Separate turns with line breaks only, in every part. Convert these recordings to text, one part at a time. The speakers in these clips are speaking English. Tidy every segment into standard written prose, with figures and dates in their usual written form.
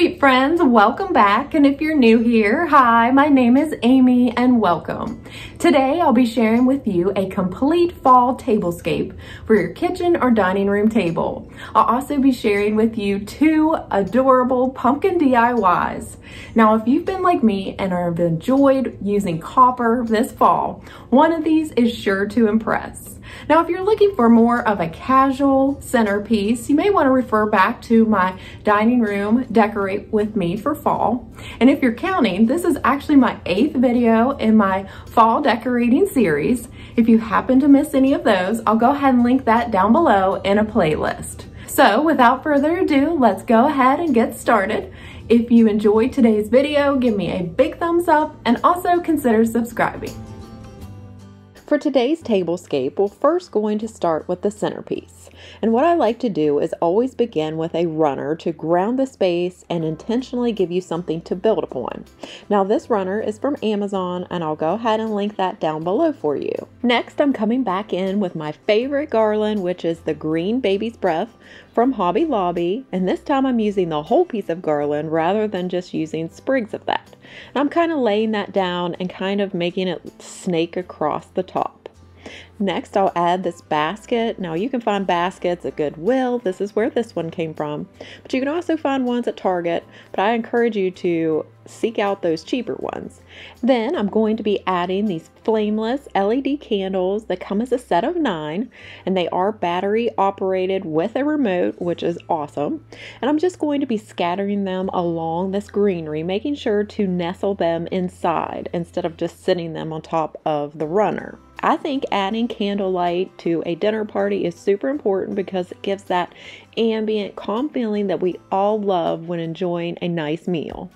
sweet friends, welcome back. And if you're new here, hi, my name is Amy and welcome. Today I'll be sharing with you a complete fall tablescape for your kitchen or dining room table. I'll also be sharing with you two adorable pumpkin DIYs. Now, if you've been like me and have enjoyed using copper this fall, one of these is sure to impress. Now, if you're looking for more of a casual centerpiece, you may want to refer back to my dining room Decorate with Me for fall. And if you're counting, this is actually my 8th video in my fall decorating series. If you happen to miss any of those, I'll go ahead and link that down below in a playlist. So without further ado, let's go ahead and get started. If you enjoyed today's video, give me a big thumbs up and also consider subscribing. For today's tablescape, we're first going to start with the centerpiece. And what I like to do is always begin with a runner to ground the space and intentionally give you something to build upon. Now this runner is from Amazon and I'll go ahead and link that down below for you. Next, I'm coming back in with my favorite garland, which is the green baby's breath from Hobby Lobby. And this time I'm using the whole piece of garland rather than just using sprigs of that. And I'm kind of laying that down and kind of making it snake across the top. Next, I'll add this basket. Now you can find baskets at Goodwill. This is where this one came from, but you can also find ones at Target, but I encourage you to seek out those cheaper ones. Then I'm going to be adding these flameless LED candles that come as a set of 9, and they are battery operated with a remote, which is awesome. And I'm just going to be scattering them along this greenery, making sure to nestle them inside instead of just sitting them on top of the runner. I think adding candlelight to a dinner party is super important because it gives that ambient, calm feeling that we all love when enjoying a nice meal.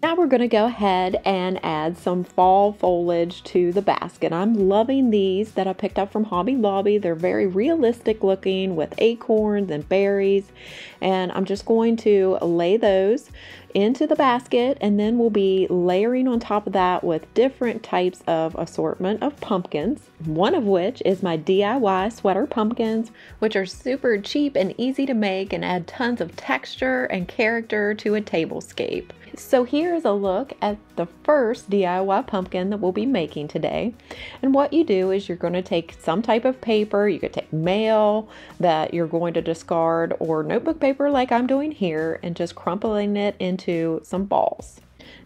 Now we're going to go ahead and add some fall foliage to the basket. I'm loving these that I picked up from Hobby Lobby. They're very realistic looking with acorns and berries. And I'm just going to lay those into the basket, and then we'll be layering on top of that with different types of assortment of pumpkins, one of which is my DIY sweater pumpkins, which are super cheap and easy to make and add tons of texture and character to a tablescape. So here's a look at the first DIY pumpkin that we'll be making today. And what you do is you're going to take some type of paper. You could take mail that you're going to discard or notebook paper like I'm doing here, and just crumpling it into some balls.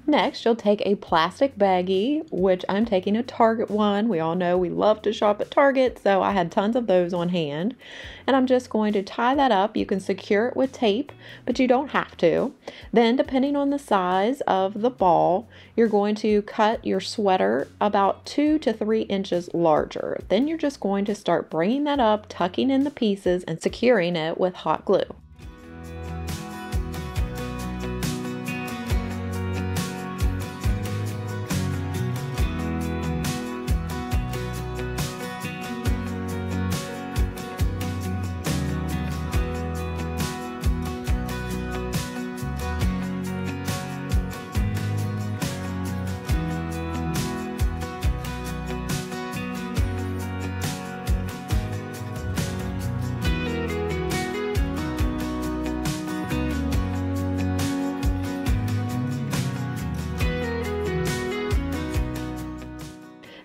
Next, you'll take a plastic baggie, which I'm taking a Target one. We all know we love to shop at Target, so I had tons of those on hand. And I'm just going to tie that up. You can secure it with tape, but you don't have to. Then, depending on the size of the ball, you're going to cut your sweater about 2 to 3 inches larger. Then you're just going to start bringing that up, tucking in the pieces, and securing it with hot glue.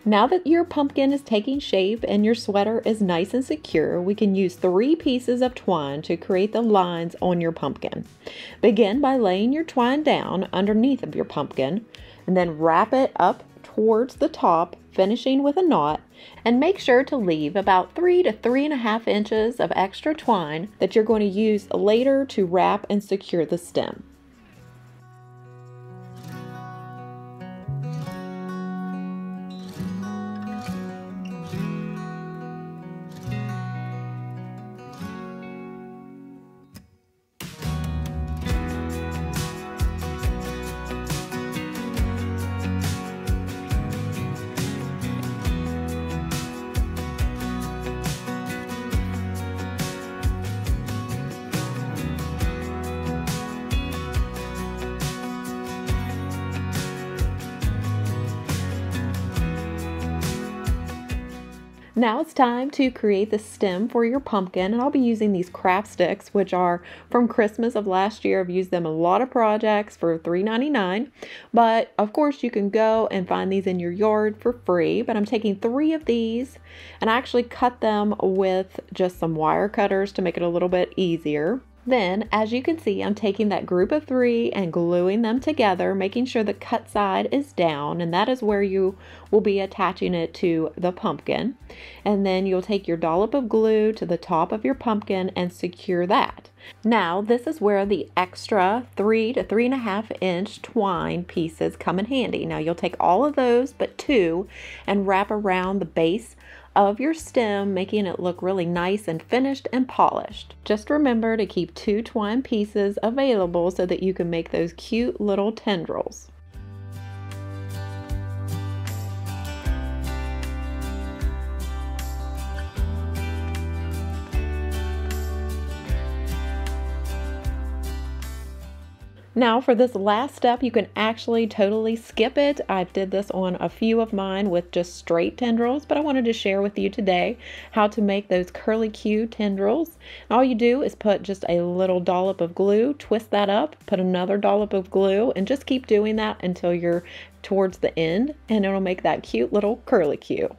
Now that your pumpkin is taking shape and your sweater is nice and secure, we can use 3 pieces of twine to create the lines on your pumpkin. Begin by laying your twine down underneath of your pumpkin, and then wrap it up towards the top, finishing with a knot, and make sure to leave about 3 to 3.5 inches of extra twine that you're going to use later to wrap and secure the stem. Now it's time to create the stem for your pumpkin, and I'll be using these craft sticks, which are from Christmas of last year. I've used them in a lot of projects for $3.99, but of course you can go and find these in your yard for free. But I'm taking 3 of these, and I actually cut them with just some wire cutters to make it a little bit easier. Then, as you can see, I'm taking that group of 3 and gluing them together, making sure the cut side is down, and that is where you will be attaching it to the pumpkin. And then you'll take your dollop of glue to the top of your pumpkin and secure that. Now, this is where the extra 3 to 3.5 inch twine pieces come in handy. Now, you'll take all of those but 2 and wrap around the base of your stem, making it look really nice and finished and polished. Just remember to keep 2 twine pieces available so that you can make those cute little tendrils. Now for this last step, you can actually totally skip it. I did this on a few of mine with just straight tendrils, but I wanted to share with you today how to make those curly Q tendrils. All you do is put just a little dollop of glue, twist that up, put another dollop of glue, and just keep doing that until you're towards the end, and it'll make that cute little curly Q.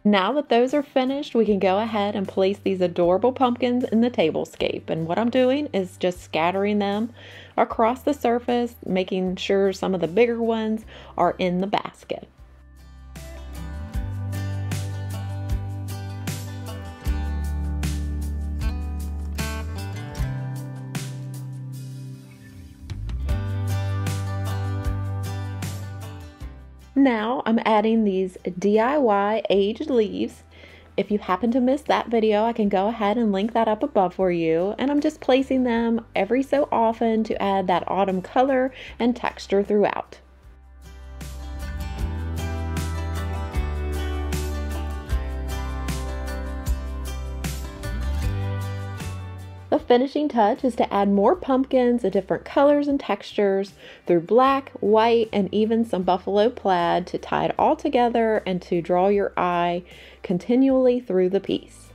Now that those are finished, we can go ahead and place these adorable pumpkins in the tablescape. And what I'm doing is just scattering them across the surface, making sure some of the bigger ones are in the basket. Now I'm adding these DIY aged leaves. If you happen to miss that video, I can go ahead and link that up above for you. And I'm just placing them every so often to add that autumn color and texture throughout. The finishing touch is to add more pumpkins of different colors and textures through black, white, and even some buffalo plaid to tie it all together and to draw your eye continually through the piece.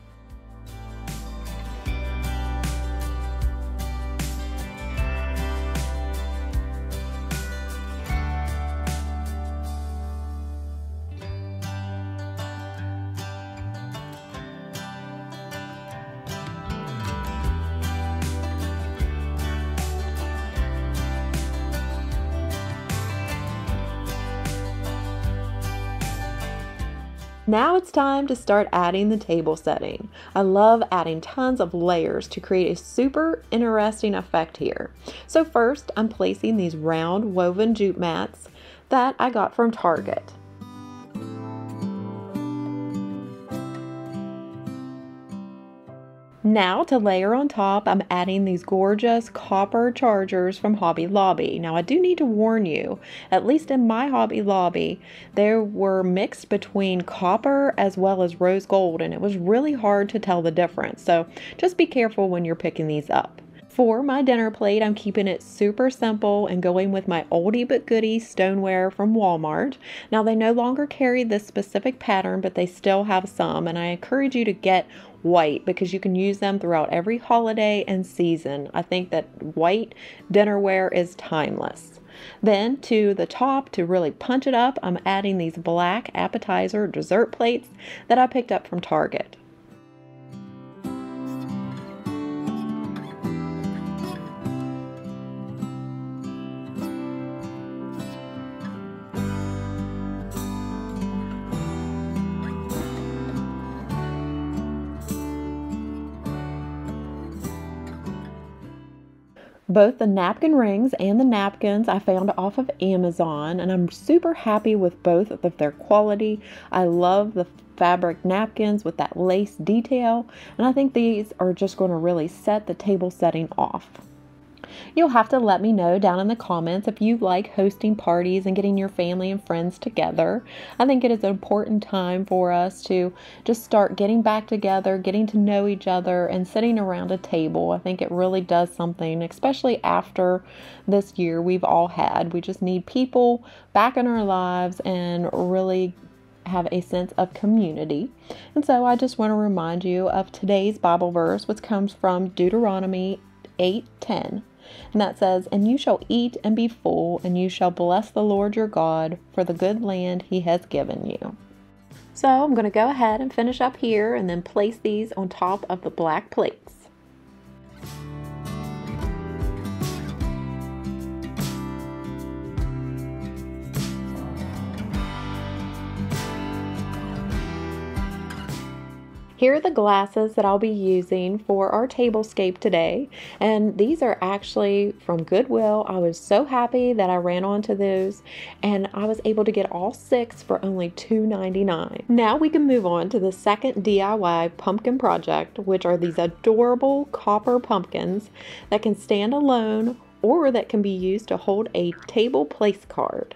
Now it's time to start adding the table setting. I love adding tons of layers to create a super interesting effect here. So first, I'm placing these round woven jute mats that I got from Target. Now to layer on top, I'm adding these gorgeous copper chargers from Hobby Lobby. Now I do need to warn you, at least in my Hobby Lobby, they were mixed between copper as well as rose gold, and it was really hard to tell the difference. So just be careful when you're picking these up. For my dinner plate, I'm keeping it super simple and going with my oldie but goodie stoneware from Walmart. Now they no longer carry this specific pattern, but they still have some, and I encourage you to get white because you can use them throughout every holiday and season. I think that white dinnerware is timeless. Then to the top, to really punch it up, I'm adding these black appetizer dessert plates that I picked up from Target. Both the napkin rings and the napkins I found off of Amazon, and I'm super happy with both of their quality. I love the fabric napkins with that lace detail, and I think these are just going to really set the table setting off. You'll have to let me know down in the comments if you like hosting parties and getting your family and friends together. I think it is an important time for us to just start getting back together, getting to know each other, and sitting around a table. I think it really does something, especially after this year we've all had. We just need people back in our lives and really have a sense of community. And so I just want to remind you of today's Bible verse, which comes from Deuteronomy 8:10. And that says, "And you shall eat and be full, and you shall bless the Lord your God for the good land he has given you." So I'm going to go ahead and finish up here and then place these on top of the black plates. Here are the glasses that I'll be using for our tablescape today, and these are actually from Goodwill. I was so happy that I ran onto those, and I was able to get all 6 for only $2.99. Now we can move on to the second DIY pumpkin project, which are these adorable copper pumpkins that can stand alone or that can be used to hold a table place card.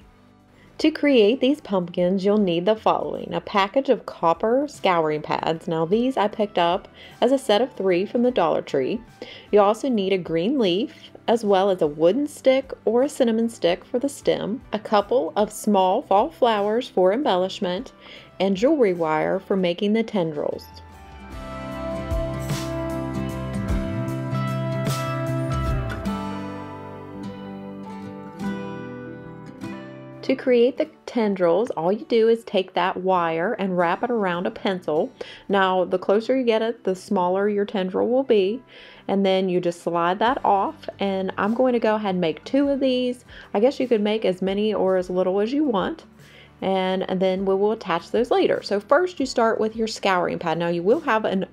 To create these pumpkins, you'll need the following: a package of copper scouring pads. Now these I picked up as a set of 3 from the Dollar Tree. You also need a green leaf, as well as a wooden stick or a cinnamon stick for the stem, a couple of small fall flowers for embellishment, and jewelry wire for making the tendrils. To create the tendrils, all you do is take that wire and wrap it around a pencil. Now, the closer you get it, the smaller your tendril will be. And then you just slide that off. And I'm going to go ahead and make 2 of these. I guess you could make as many or as little as you want. And then we will attach those later. So first you start with your scouring pad. Now you will have an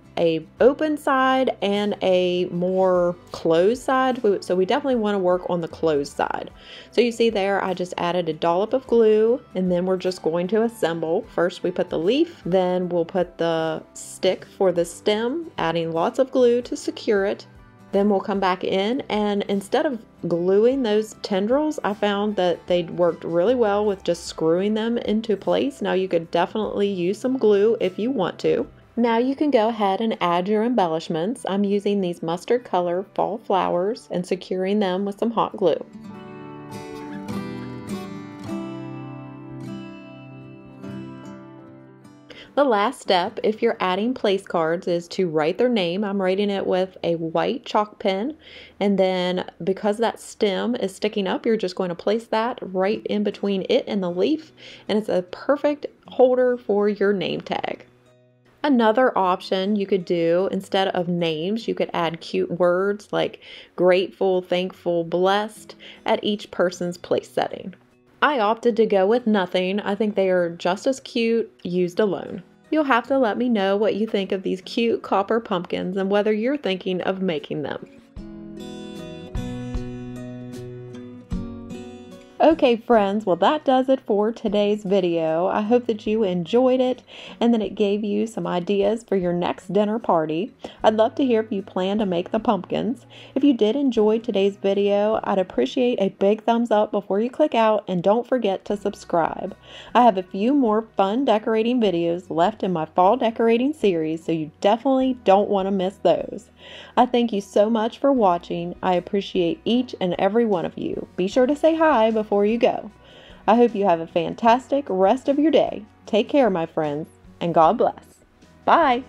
open side and a more closed side. So we definitely want to work on the closed side. So you see there, I just added a dollop of glue, and then we're just going to assemble. First we put the leaf, then we'll put the stick for the stem, adding lots of glue to secure it. Then we'll come back in, and instead of gluing those tendrils, I found that they worked really well with just screwing them into place. Now you could definitely use some glue if you want to. Now you can go ahead and add your embellishments. I'm using these mustard color fall flowers and securing them with some hot glue. The last step, if you're adding place cards, is to write their name. I'm writing it with a white chalk pen, and then because that stem is sticking up, you're just going to place that right in between it and the leaf, and it's a perfect holder for your name tag. Another option you could do, instead of names, you could add cute words like grateful, thankful, blessed at each person's place setting. I opted to go with nothing. I think they are just as cute used alone. You'll have to let me know what you think of these cute copper pumpkins and whether you're thinking of making them. Okay friends, well that does it for today's video. I hope that you enjoyed it and that it gave you some ideas for your next dinner party. I'd love to hear if you plan to make the pumpkins. If you did enjoy today's video, I'd appreciate a big thumbs up before you click out, and don't forget to subscribe. I have a few more fun decorating videos left in my fall decorating series, so you definitely don't want to miss those. I thank you so much for watching. I appreciate each and every one of you. Be sure to say hi before you go. I hope you have a fantastic rest of your day. Take care, my friends, and God bless. Bye.